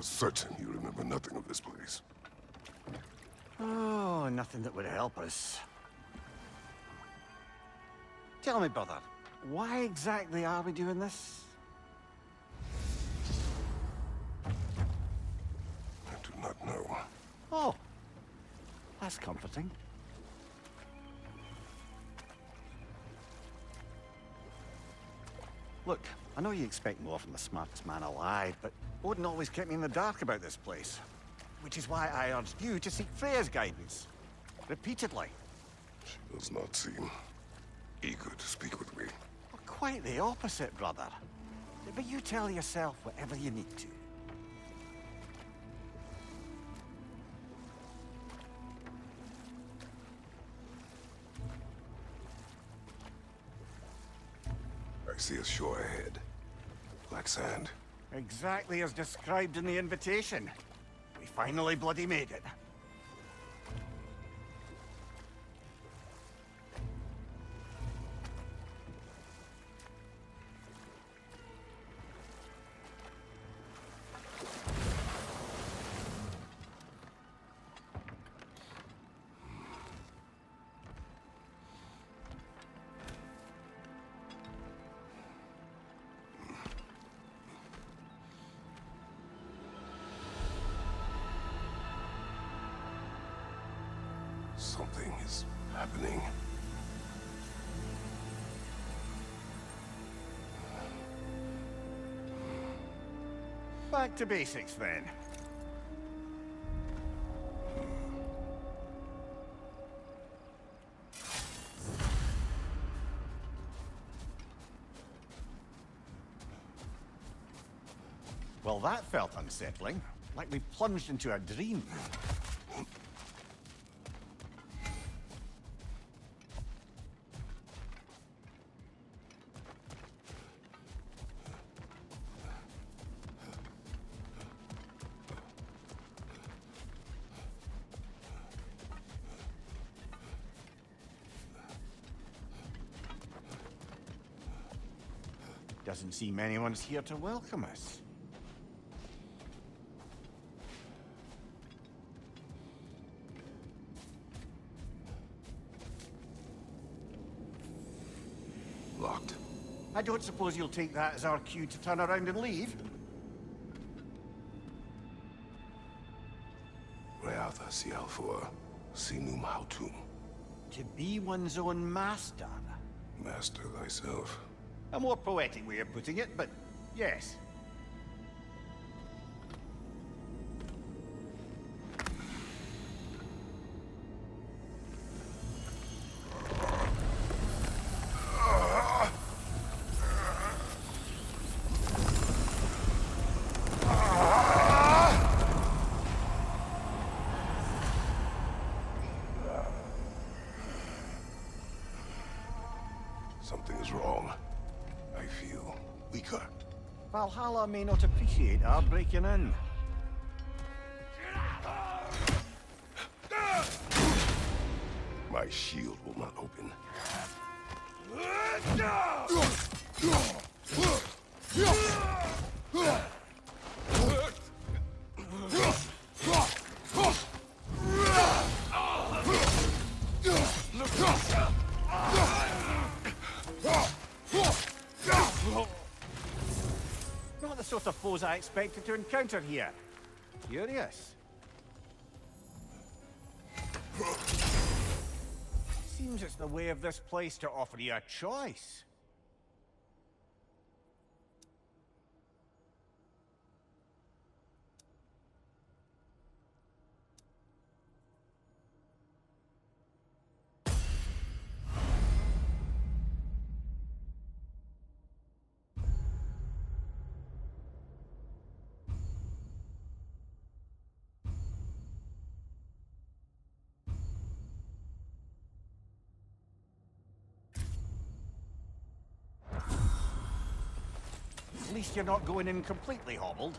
certain you remember nothing of this place. Oh, nothing that would help us. Tell me, brother, why exactly are we doing this? I do not know. Oh, that's comforting. Look, I know you expect more from the smartest man alive, but Odin always kept me in the dark about this place. Which is why I urged you to seek Freya's guidance. Repeatedly. She does not seem eager to speak with me. Well, quite the opposite, brother. But you tell yourself whatever you need to. I see a shore ahead. Black sand. Exactly as described in the invitation. We finally bloody made it. Something is happening. Back to basics, then. Well, that felt unsettling. Like we plunged into a dream. Doesn't seem anyone's here to welcome us. Locked. I don't suppose you'll take that as our cue to turn around and leave? Reatha Sialfor, Sinum Hautum. To be one's own master. Master thyself. A more poetic way of putting it, but yes. Something is wrong. I feel weaker. Valhalla may not appreciate our breaking in. My shield will not open. Not the sort of foes I expected to encounter here. Curious. Seems it's the way of this place to offer you a choice. At least you're not going in completely hobbled.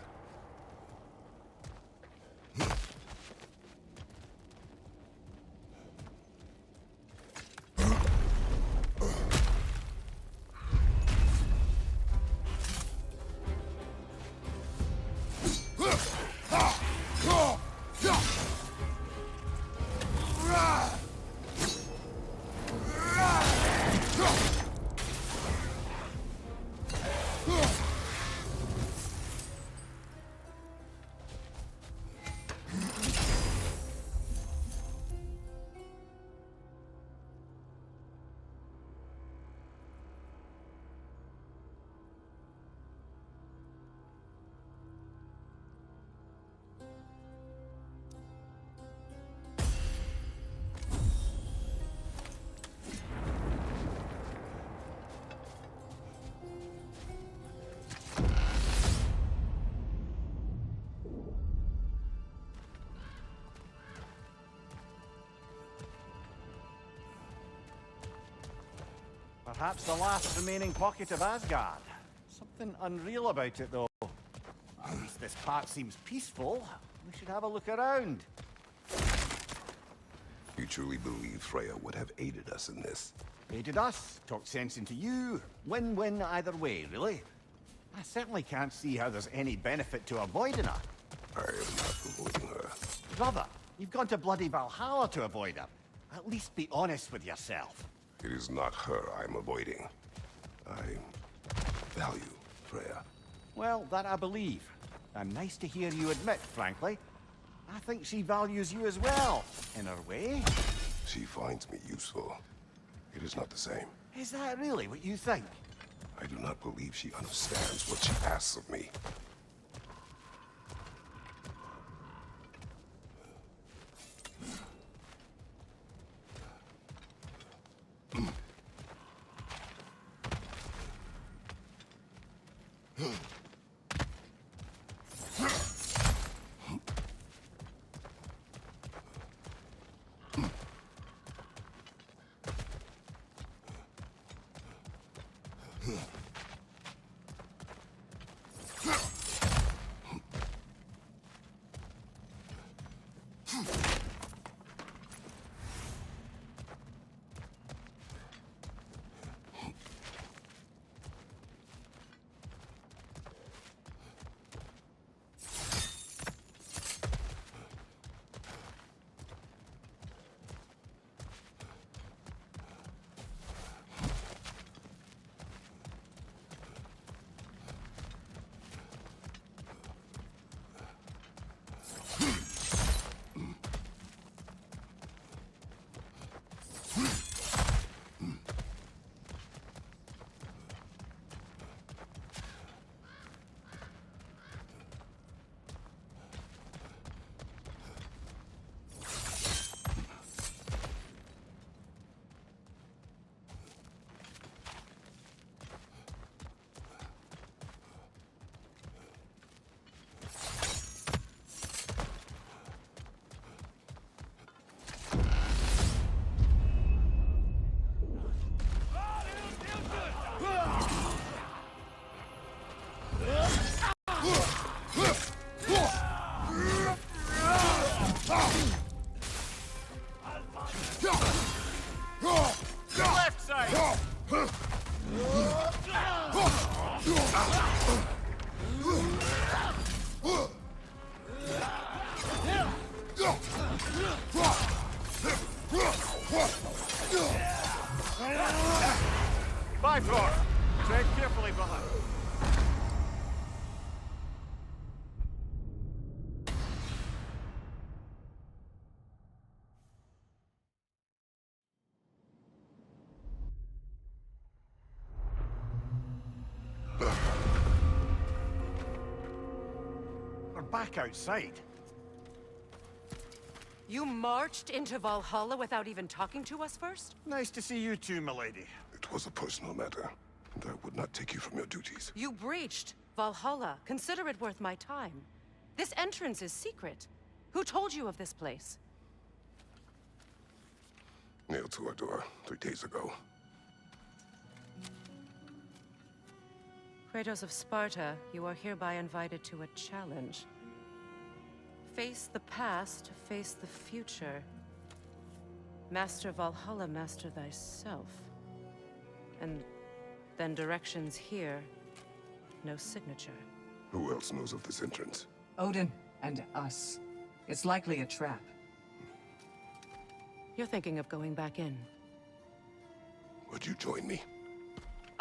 Perhaps the last remaining pocket of Asgard. Something unreal about it, though. At least this part seems peaceful. We should have a look around. You truly believe Freya would have aided us in this? Aided us, talked sense into you. Win-win either way, really. I certainly can't see how there's any benefit to avoiding her. I am not avoiding her. Brother, you've gone to bloody Valhalla to avoid her. At least be honest with yourself. It is not her I'm avoiding. I value Freya. Well, that I believe. And nice to hear you admit, frankly. I think she values you as well, in her way. She finds me useful. It is not the same. Is that really what you think? I do not believe she understands what she asks of me. Left side! Bifrost! Tread carefully, brother. We're back outside. You marched into Valhalla without even talking to us first? Nice to see you too, milady. It was a personal matter, and I would not take you from your duties. You breached Valhalla. Consider it worth my time. This entrance is secret. Who told you of this place? Nailed to our door 3 days ago. Kratos of Sparta, you are hereby invited to a challenge. Face the past, face the future. Master Valhalla, master thyself. And then directions here, no signature. Who else knows of this entrance? Odin and us. It's likely a trap. You're thinking of going back in. Would you join me?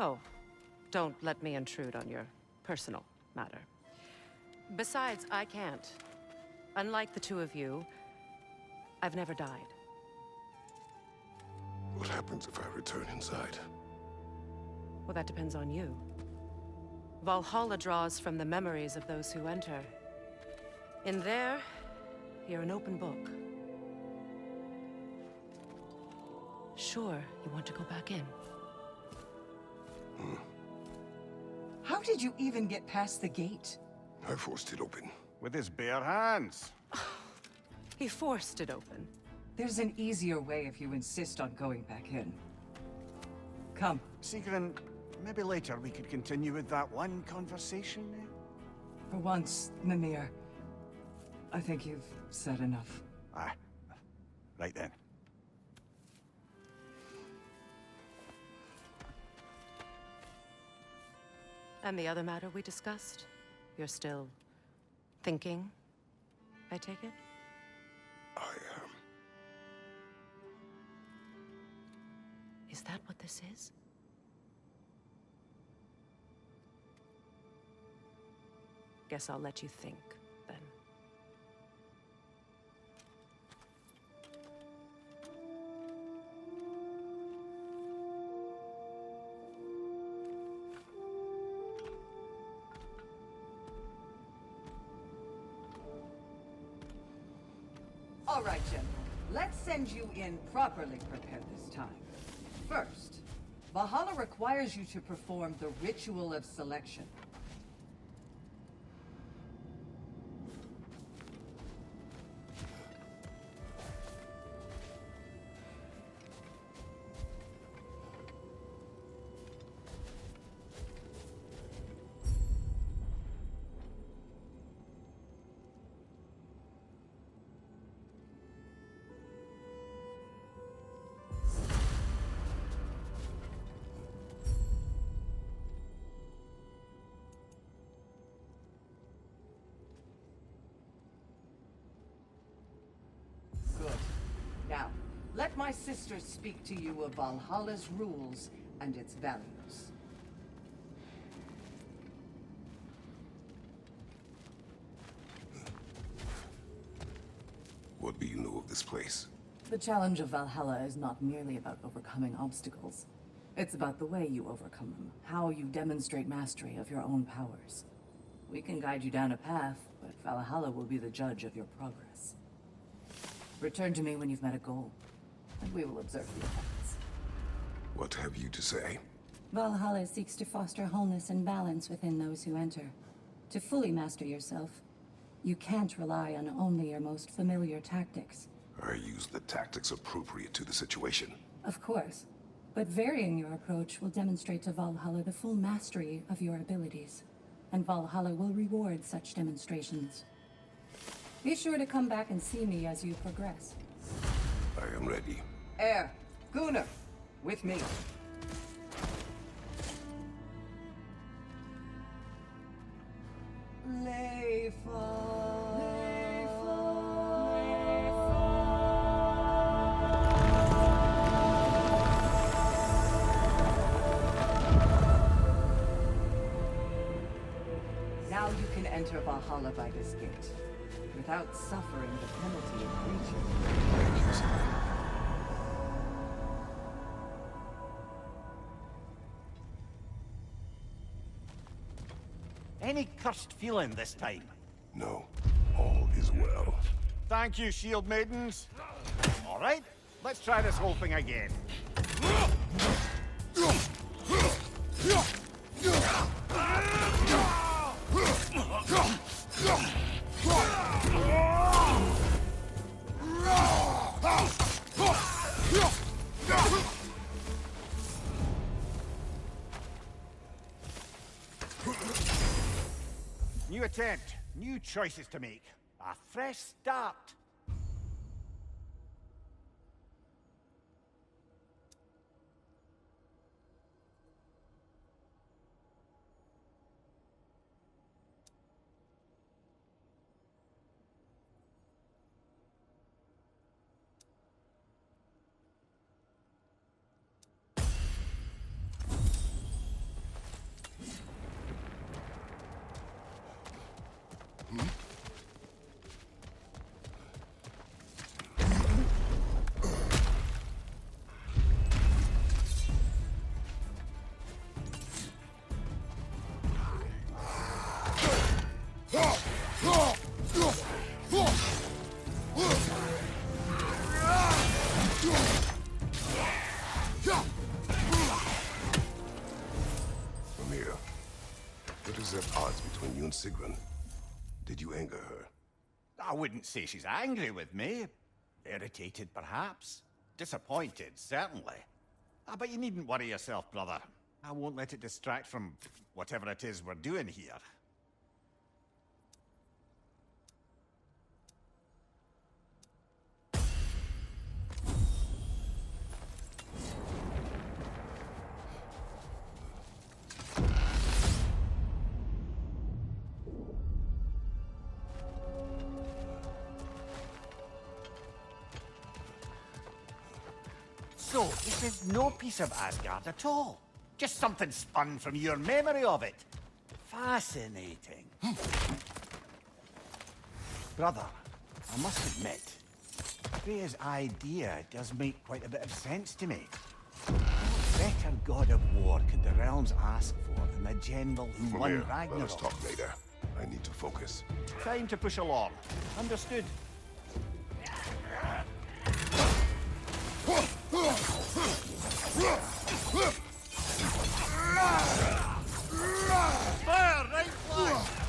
Oh, don't let me intrude on your personal matter. Besides, I can't. Unlike the two of you, I've never died. What happens if I return inside? Well, that depends on you. Valhalla draws from the memories of those who enter. In there, you're an open book. Sure, you want to go back in. How did you even get past the gate? I forced it open. With his bare hands. He forced it open. There's an easier way if you insist on going back in. Come. Sigrun, maybe later we could continue with that one conversation, eh? For once, Mimir, I think you've said enough. Ah, right then. And the other matter we discussed? You're still thinking, I take it? I am. Is that what this is? Guess I'll let you think, then. All right, General. Let's send you in properly prepared this time. First, Valhalla requires you to perform the ritual of selection. Good. Now, let my sisters speak to you of Valhalla's rules and its values. What do you know of this place? The challenge of Valhalla is not merely about overcoming obstacles. It's about the way you overcome them, how you demonstrate mastery of your own powers. We can guide you down a path, but Valhalla will be the judge of your progress. Return to me when you've met a goal, and we will observe the effects. What have you to say? Valhalla seeks to foster wholeness and balance within those who enter. To fully master yourself, you can't rely on only your most familiar tactics. I use the tactics appropriate to the situation. Of course, but varying your approach will demonstrate to Valhalla the full mastery of your abilities, and Valhalla will reward such demonstrations. Be sure to come back and see me as you progress. I am ready. Gunnar, with me. Now you can enter Valhalla by this gate, without suffering the penalty of breaching. Thank you, son. Any cursed feeling this time? No, all is well. Thank you, shield maidens. All right, let's try this whole thing again. New attempt, new choices to make. A fresh start. Amir, what is at odds between you and Sigrun? Did you anger her? I wouldn't say she's angry with me. Irritated, perhaps. Disappointed, certainly. Ah, but you needn't worry yourself, brother. I won't let it distract from whatever it is we're doing here. So, this is no piece of Asgard at all. Just something spun from your memory of it. Fascinating. Brother, I must admit, Freya's idea does make quite a bit of sense to me. What better god of war could the realms ask for than the general who won Mimir, Ragnarok? let's talk later. I need to focus. Time to push along. Understood. Fire, right flank!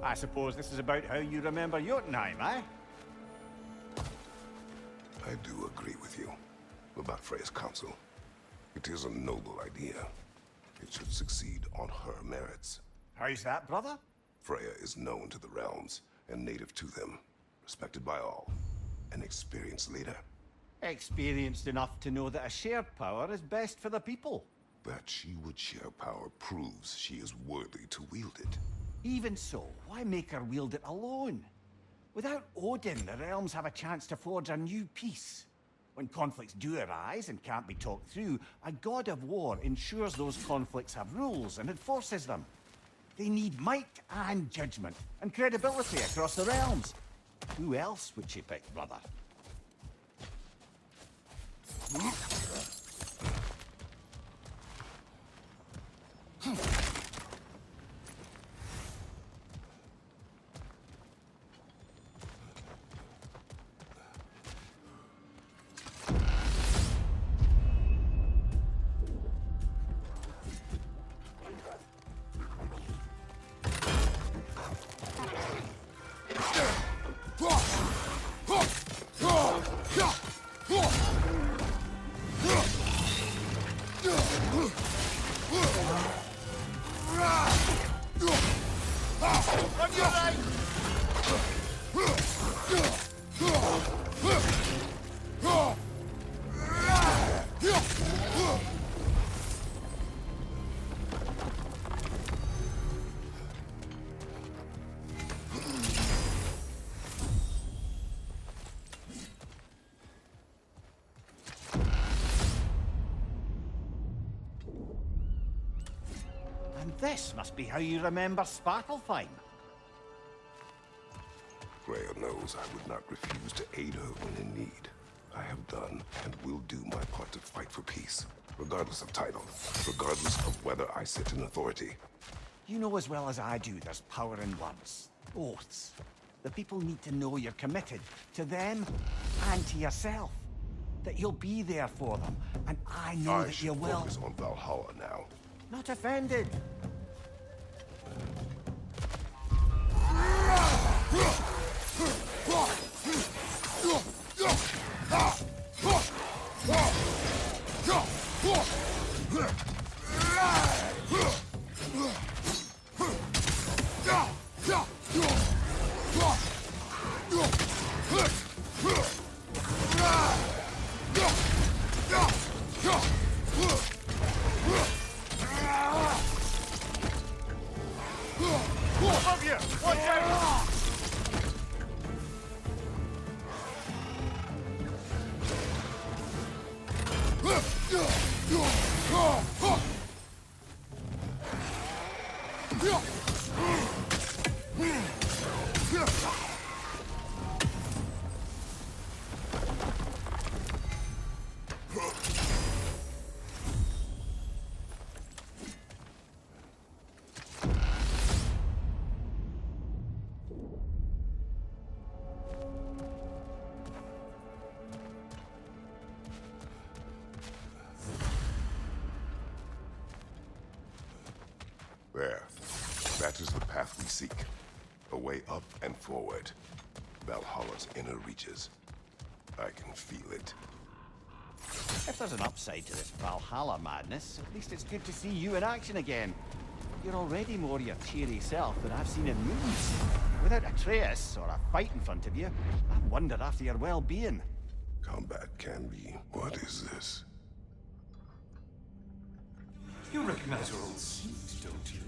I suppose this is about how you remember Jotunheim, eh? I do agree with you about Freya's council. It is a noble idea. It should succeed on her merits. How's that, brother? Freya is known to the realms and native to them, respected by all, an experienced leader. Experienced enough to know that a shared power is best for the people. That she would share power proves she is worthy to wield it. Even so, why make her wield it alone? Without Odin, the realms have a chance to forge a new peace. When conflicts do arise and can't be talked through, a god of war ensures those conflicts have rules and enforces them. They need might and judgment and credibility across the realms. Who else would she pick, brother? This must be how you remember Sparklefine. Freya knows I would not refuse to aid her when in need. I have done and will do my part to fight for peace, regardless of title, regardless of whether I sit in authority. You know as well as I do there's power in words, oaths. The people need to know you're committed to them and to yourself. That you'll be there for them, and I know that you will. Focus on Valhalla now. Not offended. Above you! Watch out! There. That is the path we seek. A way up and forward. Valhalla's inner reaches. I can feel it. If there's an upside to this Valhalla madness, at least it's good to see you in action again. You're already more your cheery self than I've seen in movies. Without Atreus or a fight in front of you, I wonder after your well-being. Combat can be... What is this? You recognize your old seat, don't you?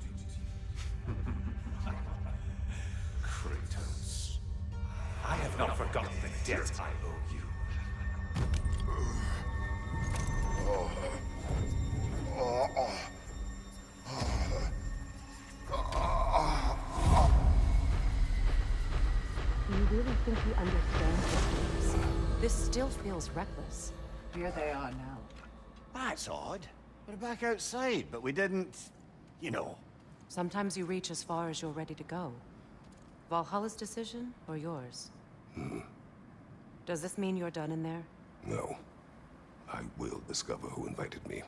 Kratos. I have not forgotten the debt I owe you. Do you really think he understands what it is? This still feels reckless. Here they are now. That's odd. We're back outside, but we didn't... you know. Sometimes you reach as far as you're ready to go. Valhalla's decision, or yours? Does this mean you're done in there? No. I will discover who invited me.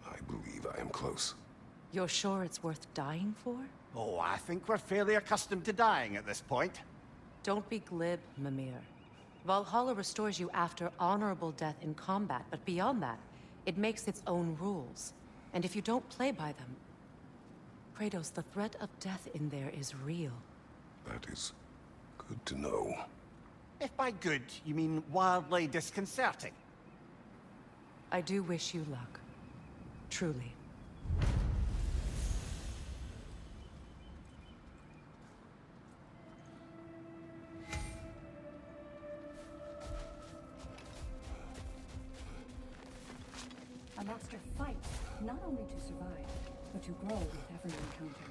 I believe I am close. You're sure it's worth dying for? Oh, I think we're fairly accustomed to dying at this point. Don't be glib, Mimir. Valhalla restores you after honorable death in combat, but beyond that, it makes its own rules. And if you don't play by them... Kratos, the threat of death in there is real. That is good to know. If by good, you mean wildly disconcerting. I do wish you luck. Truly. A master fights, not only to survive, but to grow with every encounter.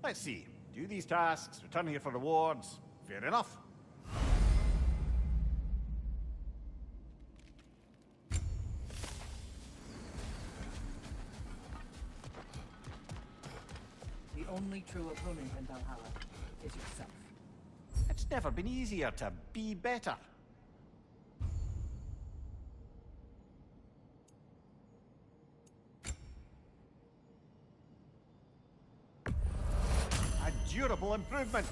Let's see. Do these tasks, return here for rewards. Fair enough. The only true opponent in Valhalla is yourself. It's never been easier to be better. A durable improvement.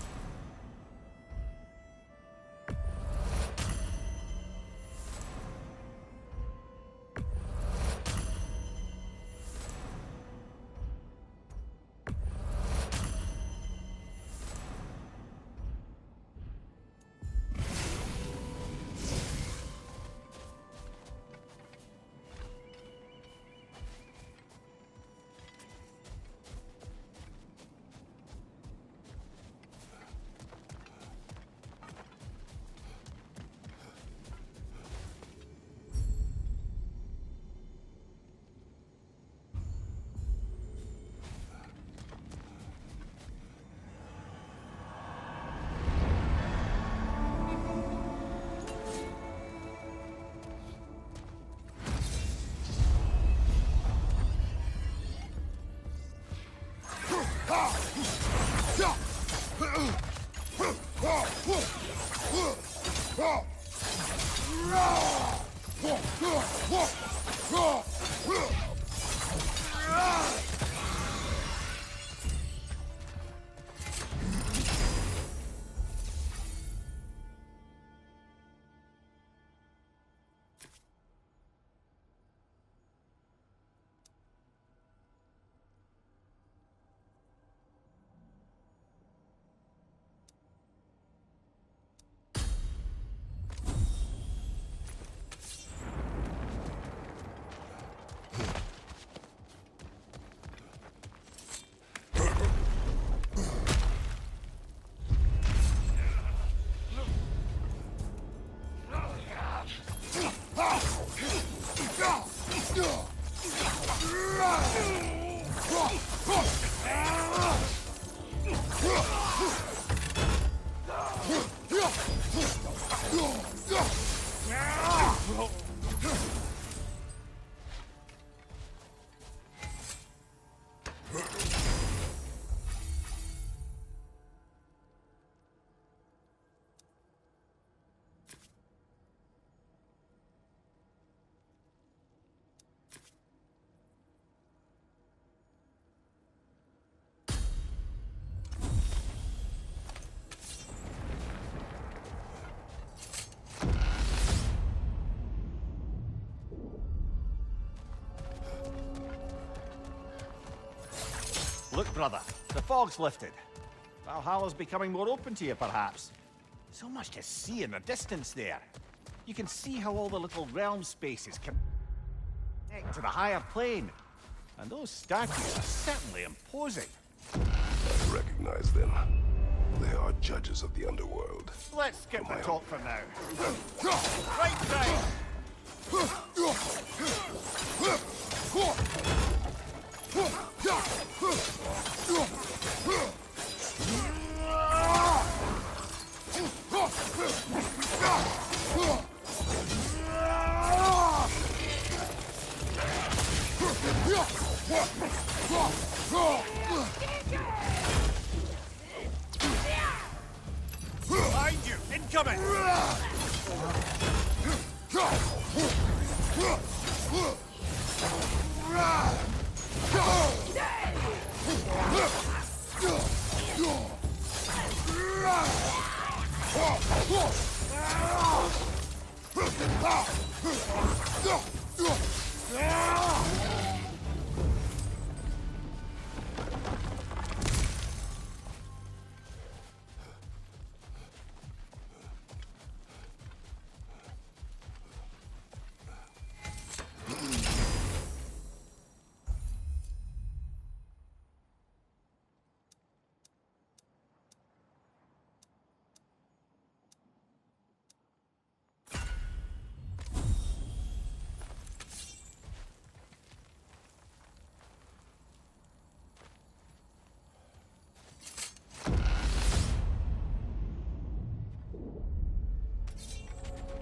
Look, brother, the fog's lifted. Valhalla's becoming more open to you, perhaps. So much to see in the distance there. You can see how all the little realm spaces connect to the higher plane. And those statues are certainly imposing. I recognize them. They are judges of the underworld. Let's skip the talk for now. Right side! Behind you! Incoming!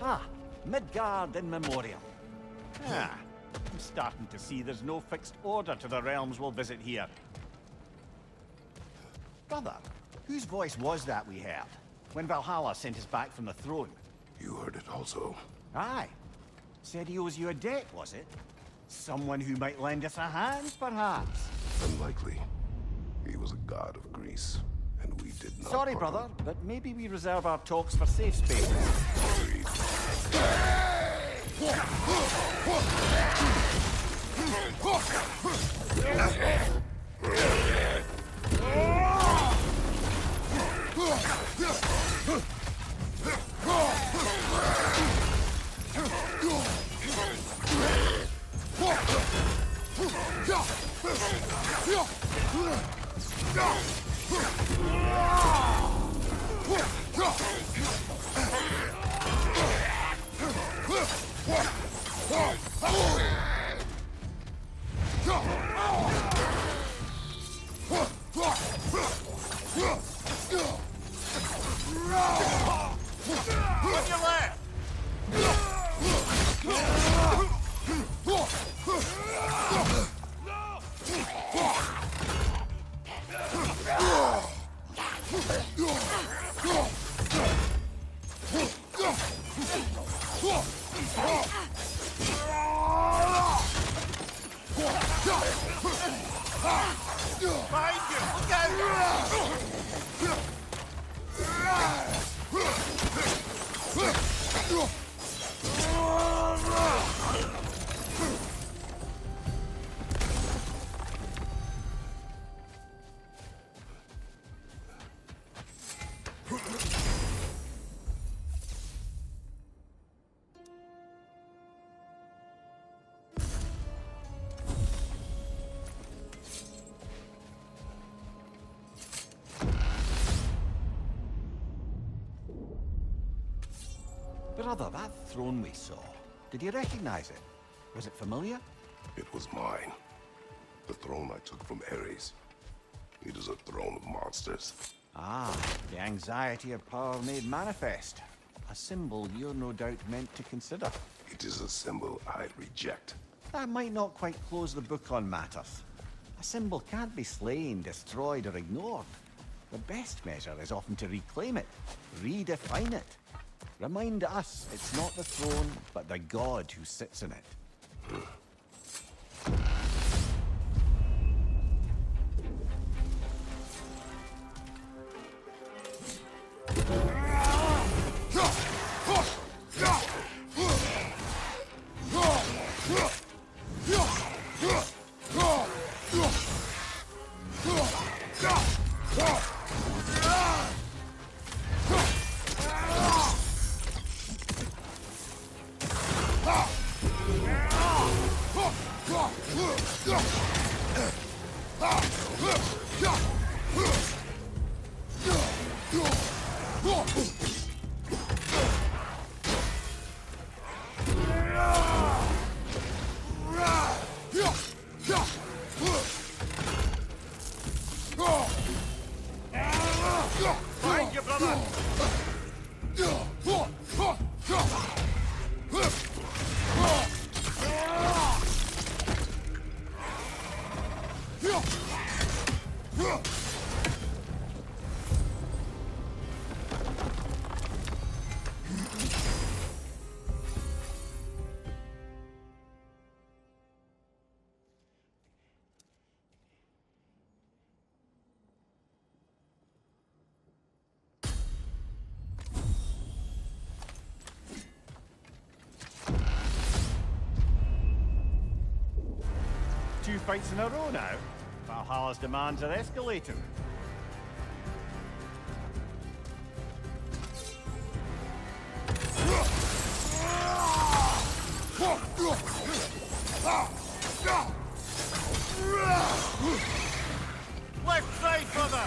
Ah, Midgard in memoriam. Ah, I'm starting to see there's no fixed order to the realms we'll visit here. Brother, whose voice was that we heard when Valhalla sent us back from the throne? You heard it also. Aye. Said he owes you a debt, was it? Someone who might lend us a hand, perhaps? Unlikely. He was a god of Greece, and we did not. Sorry, part brother, but maybe we reserve our talks for safe spaces. Agreed. Behind you! Look out! Brother, that throne we saw, did you recognize it? Was it familiar? It was mine. The throne I took from Ares. It is a throne of monsters. Ah, the anxiety of power made manifest. A symbol you're no doubt meant to consider. It is a symbol I reject. That might not quite close the book on matters. A symbol can't be slain, destroyed, or ignored. The best measure is often to reclaim it, redefine it. Remind us it's not the throne, but the god who sits in it. Find your brother! Two fights in a row now. Valhalla's demands are escalating. Left side, brother!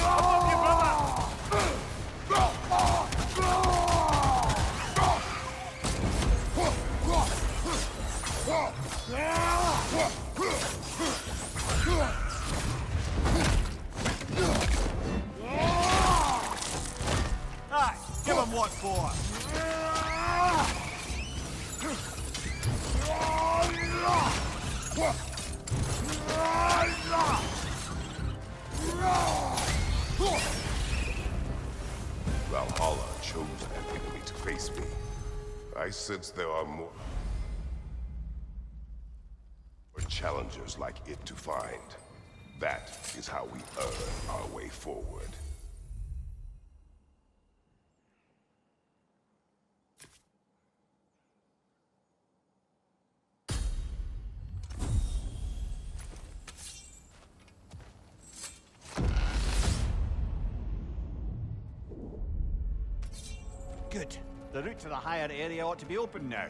Above you, brother! Aye, give him what for. Valhalla chose an enemy to face me. I sense there are more challengers like it to find. That is how we earn our way forward. Good. The route to the higher area ought to be open now.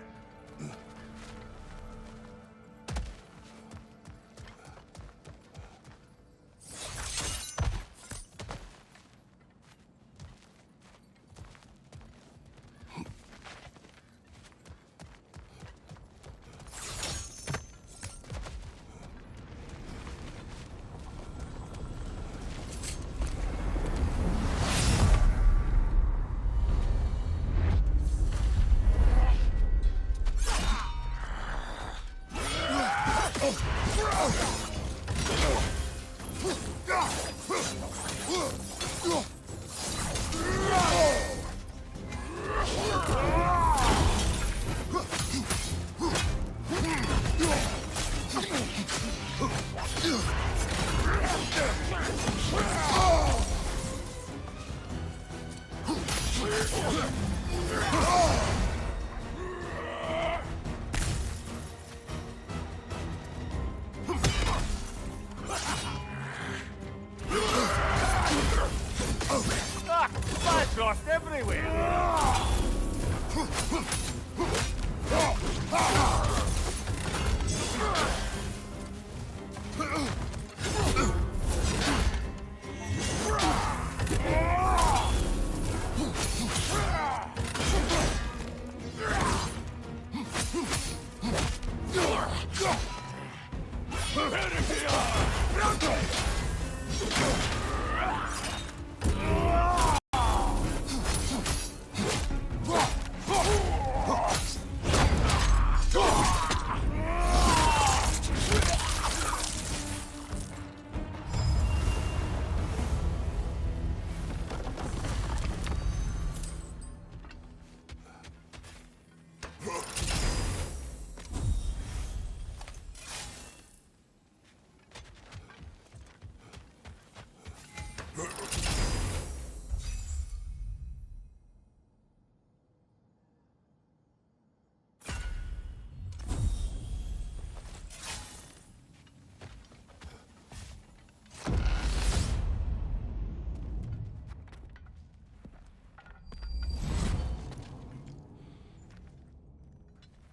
Lost everywhere!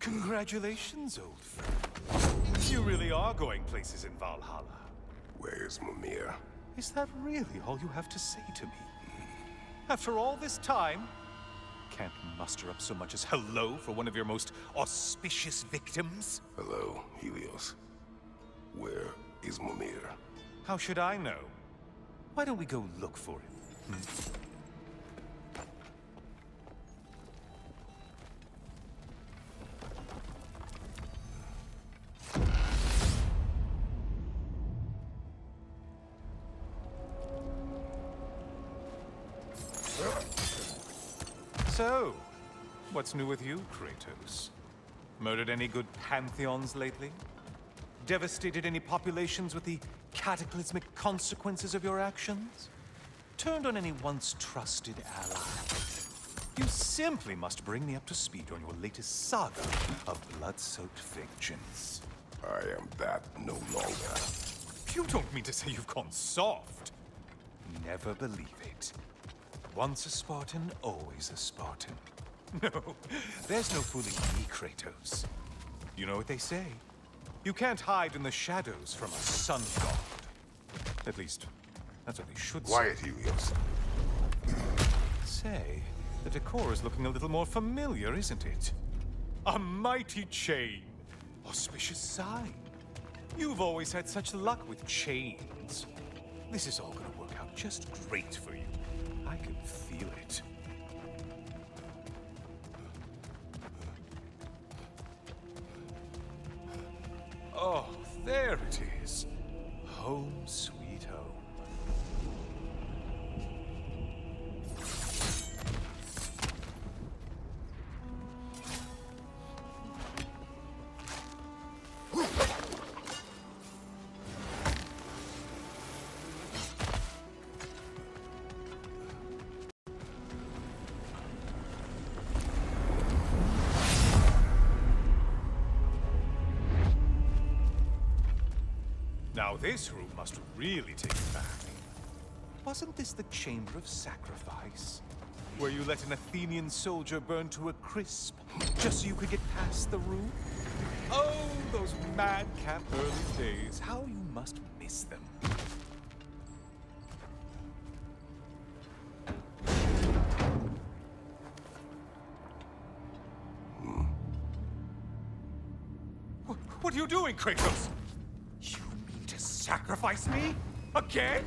Congratulations, old friend. You really are going places in Valhalla. Where's Mimir? Is that really all you have to say to me? After all this time, can't muster up so much as hello for one of your most auspicious victims? Hello, Helios. Where is Mimir? How should I know? Why don't we go look for him? So, what's new with you, Kratos? Murdered any good pantheons lately? Devastated any populations with the cataclysmic consequences of your actions? Turned on any once trusted ally? You simply must bring me up to speed on your latest saga of blood-soaked vengeance. I am that no longer. You don't mean to say you've gone soft? Never believe it. Once a Spartan, always a Spartan. No, there's no fooling me, Kratos. You know what they say? You can't hide in the shadows from a sun god. At least, that's what they should say. Quiet, Helios. Say, the decor is looking a little more familiar, isn't it? A mighty chain. Auspicious sign. You've always had such luck with chains. This is all gonna work out just great for you. I can feel it. Oh, there it is. Home sweet home. Now this room must really take you back. Wasn't this the Chamber of Sacrifice? Where you let an Athenian soldier burn to a crisp, just so you could get past the room? Oh, those madcap early days. How you must miss them. What are you doing, Kratos? You mean to sacrifice me? Again?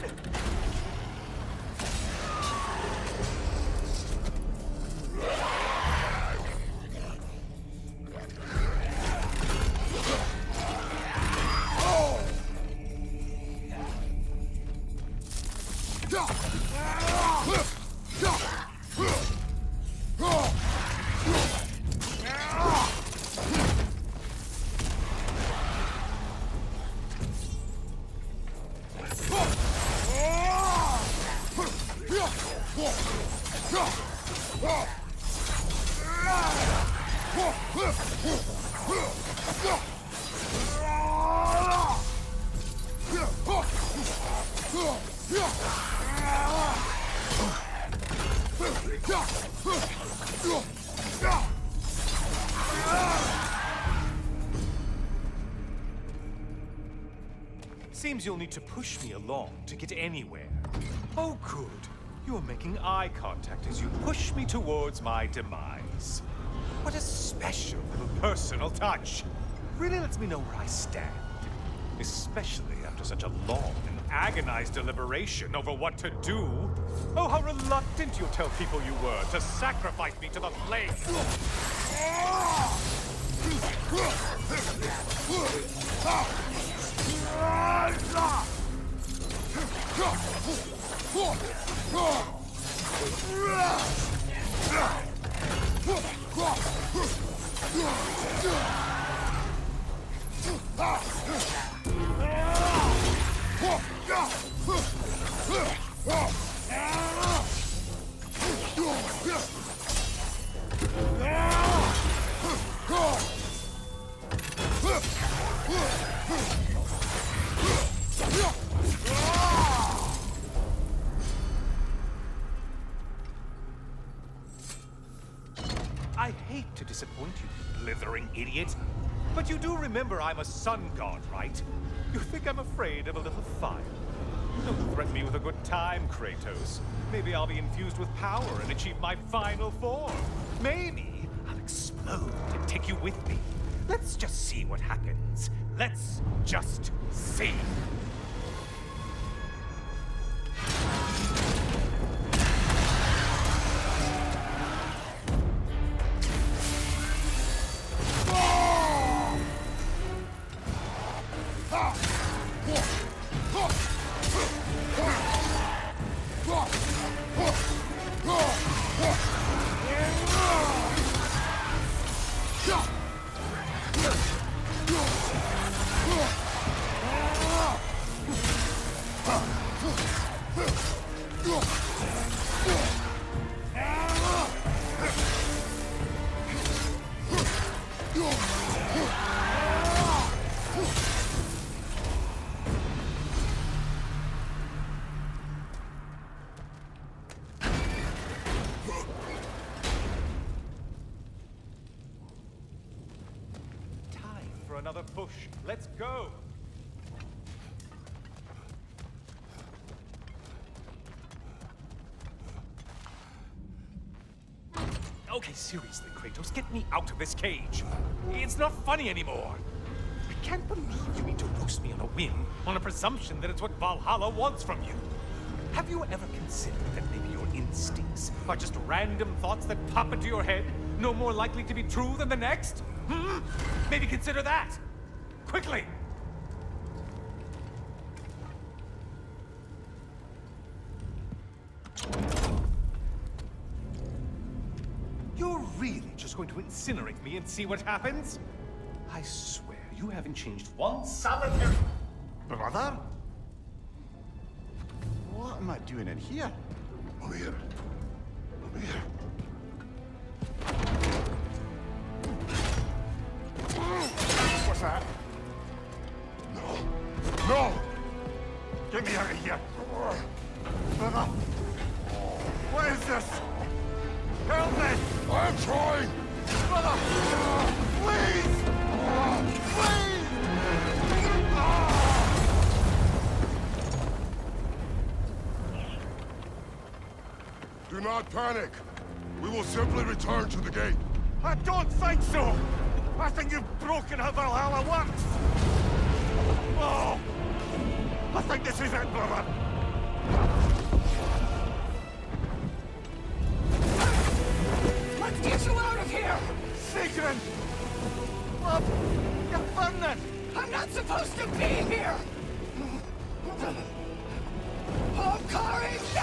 Seems you'll need to push me along to get anywhere. Oh, good. You're making eye contact as you push me towards my demise. What a special little personal touch. Really lets me know where I stand. Especially after such a long and agonized deliberation over what to do. Oh, how reluctant you tell people you were to sacrifice me to the flames. I hate to disappoint you, blithering idiot. But you do remember I'm a sun god, right? You think I'm afraid of a little fire? Don't threaten me with a good time, Kratos. Maybe I'll be infused with power and achieve my final form. Maybe I'll explode and take you with me. Let's just see what happens. Let's just see. Another push. Let's go! Okay, seriously, Kratos, get me out of this cage. It's not funny anymore. I can't believe you mean to roast me on a whim, on a presumption that it's what Valhalla wants from you. Have you ever considered that maybe your instincts are just random thoughts that pop into your head, no more likely to be true than the next? Maybe consider that! Quickly! You're really just going to incinerate me and see what happens? I swear, you haven't changed one solitary... Brother? What am I doing in here? Over here. Over here. What's that? No. No! Get me out of here! Brother! What is this? Help me! I'm trying! Brother! Please! Please! Do not panic. We will simply return to the gate. I don't think so! I think you've broken how Valhalla works! Oh! I think this is it, brother! Let's get you out of here! Sigrun! Love, you're burning! I'm not supposed to be here! Hokari!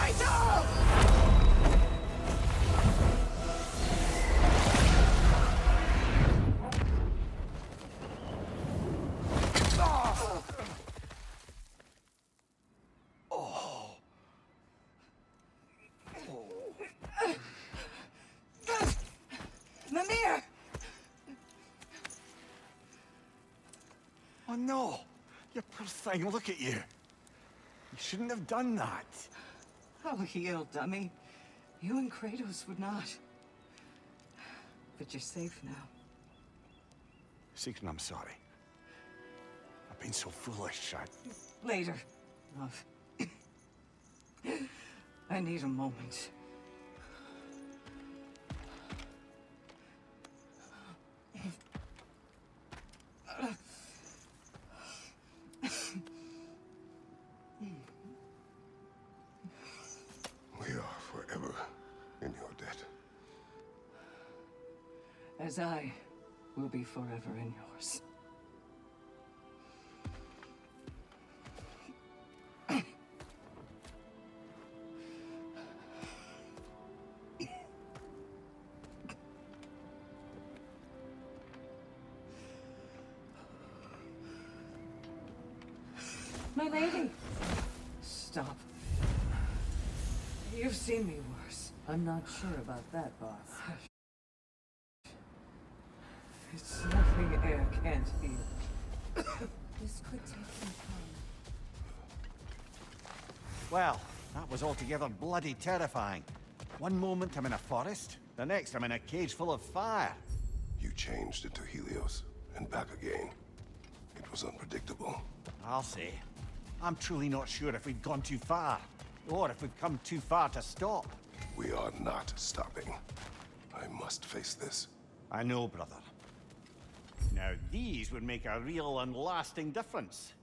Oh no! You poor thing, look at you. You shouldn't have done that. Oh, heal, dummy. You and Kratos would not. But you're safe now. Seeker, I'm sorry. I've been so foolish. Later, love. I need a moment. We are forever in your debt. As I will be forever in yours. My lady! Stop. You've seen me worse. I'm not sure about that, boss. It's nothing air can't heal. This could take some time. Well, that was altogether bloody terrifying. One moment I'm in a forest, the next I'm in a cage full of fire. You changed into Helios and back again. It was unpredictable. I'll say. I'm truly not sure if we've gone too far, or if we've come too far to stop. We are not stopping. I must face this. I know, brother. Now, these would make a real and lasting difference.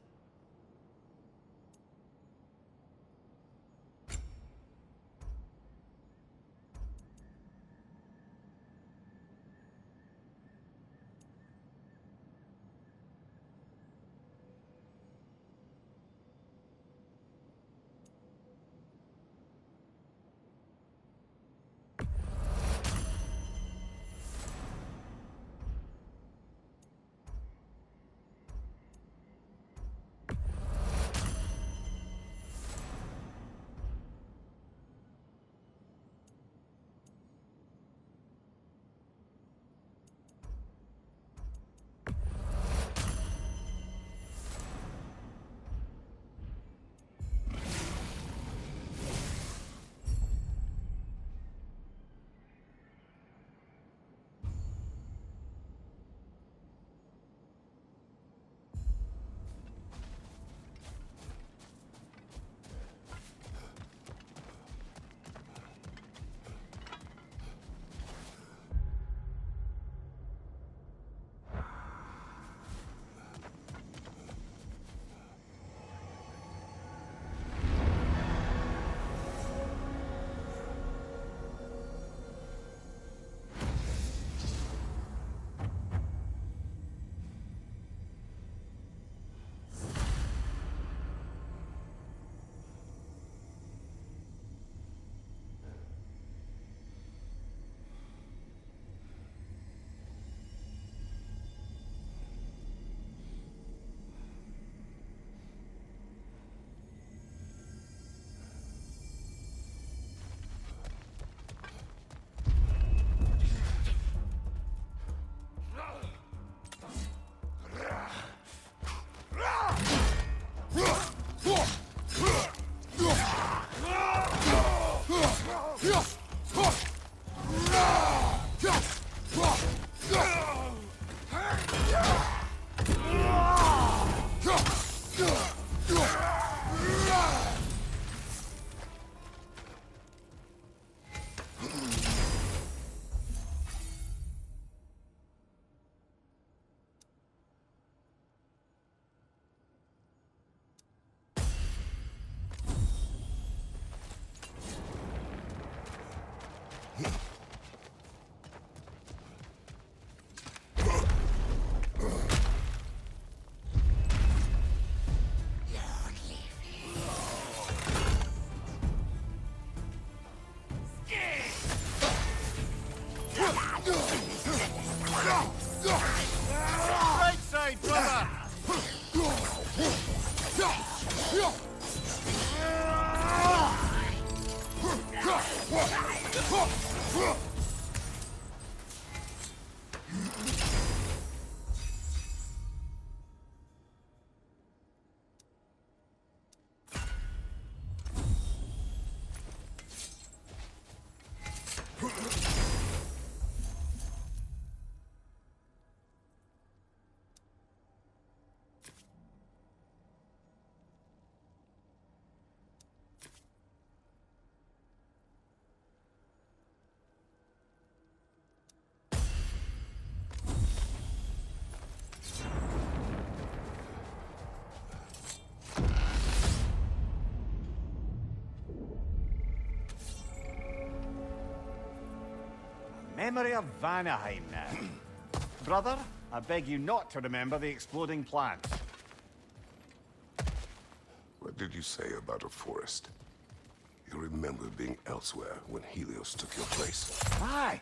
Memory of Vanaheim now. Brother, I beg you not to remember the exploding plants. What did you say about a forest? You remember being elsewhere when Helios took your place. Aye.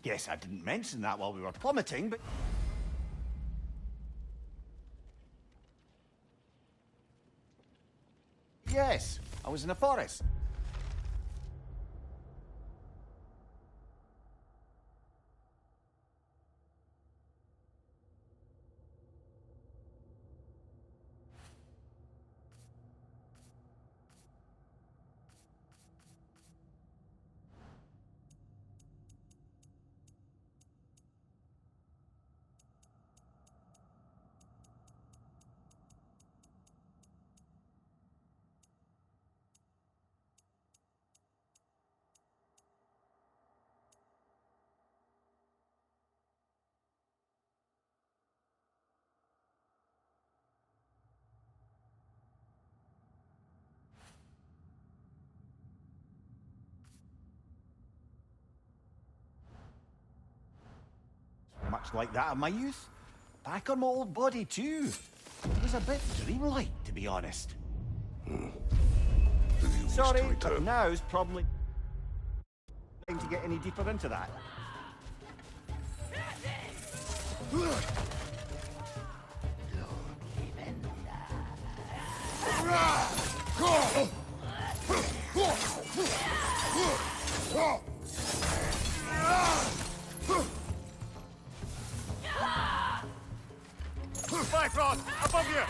Guess I didn't mention that while we were plummeting, but... Yes, I was in a forest. Much like that of my youth. Back on my old body, too. It was a bit dreamlike, to be honest. Do you wish Sorry, to but return? now's probably... time to get any deeper into that. Bifrost, above you!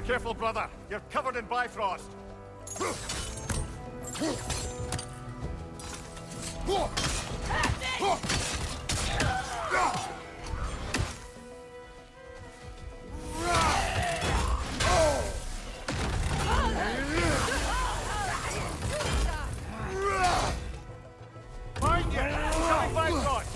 Careful, brother. You're covered in Bifrost. Find you! Coming Bifrost!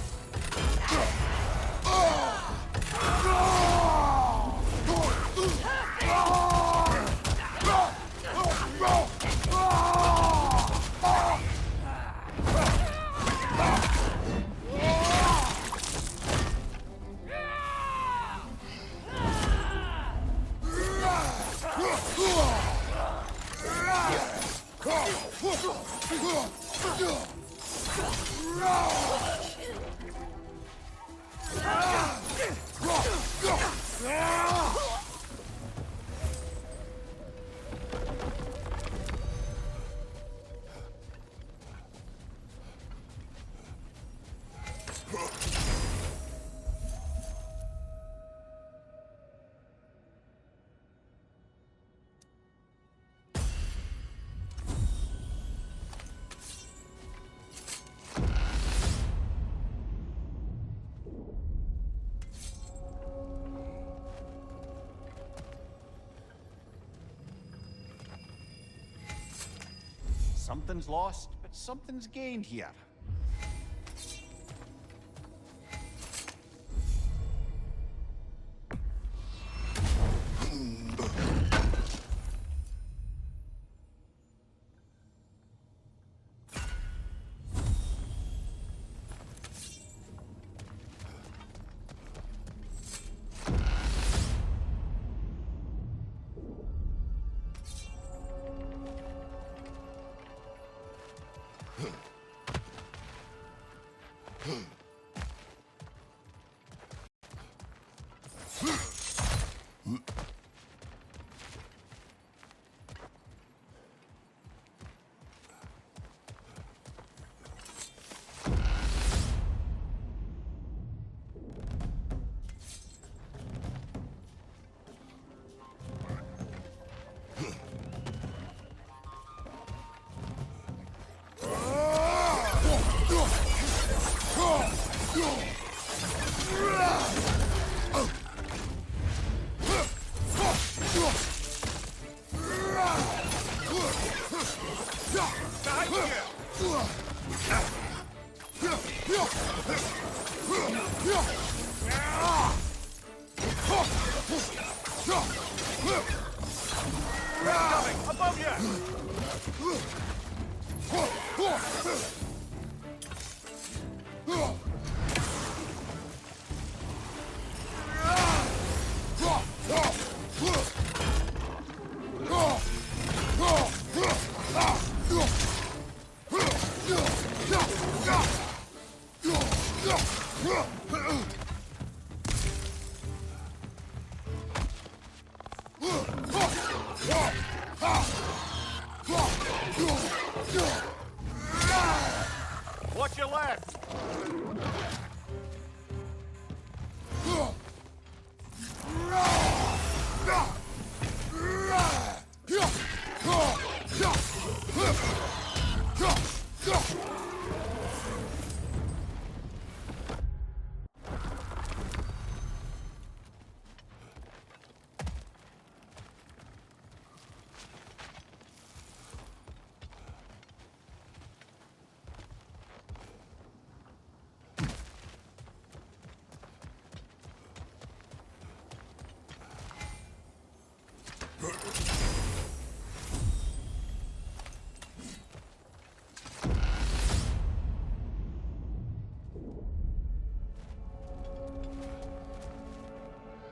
Something's lost, but something's gained here. Behind you! Above you! Watch your left!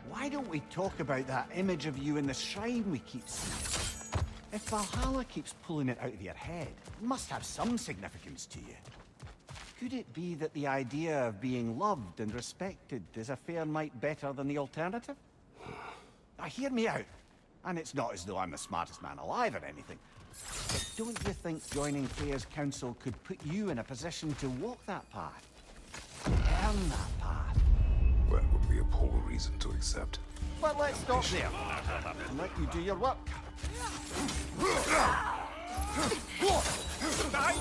Why don't we talk about that image of you in the shrine we keep seeing? If Valhalla keeps pulling it out of your head, it must have some significance to you. Could it be that the idea of being loved and respected is a fair mite better than the alternative? Now hear me out. And it's not as though I'm the smartest man alive or anything. But don't you think joining Freya's council could put you in a position to walk that path? Earn that path? That would be a poor reason to accept. But let's stop there and let you do your work. Behind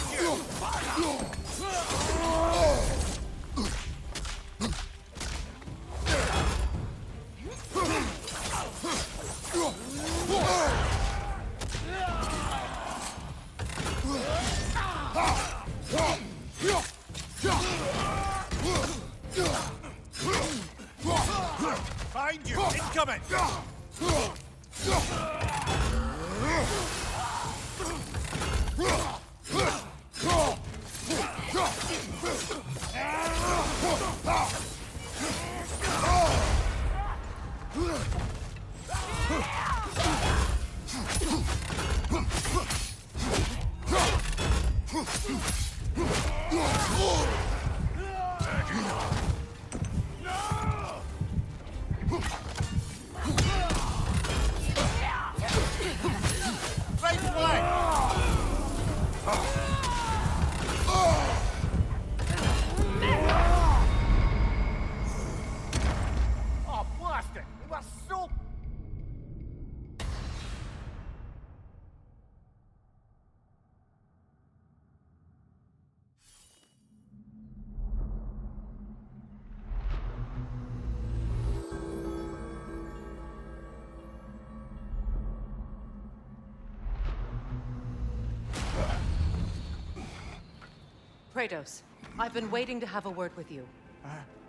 Behind you! Incoming! Right flank! Oh, blast it! It was so... Kratos, I've been waiting to have a word with you.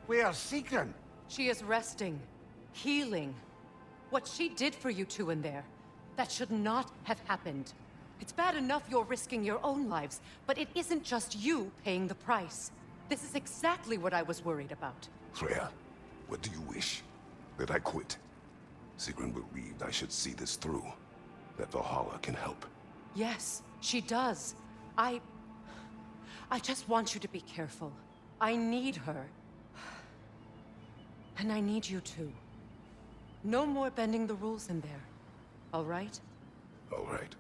Where's Sigrun? She is resting, healing. What she did for you two in there, that should not have happened. It's bad enough you're risking your own lives, but it isn't just you paying the price. This is exactly what I was worried about. Freya, what do you wish? That I quit? Sigrun believed I should see this through. That Valhalla can help. Yes, she does. I just want you to be careful. I need her. And I need you too. No more bending the rules in there. All right? All right.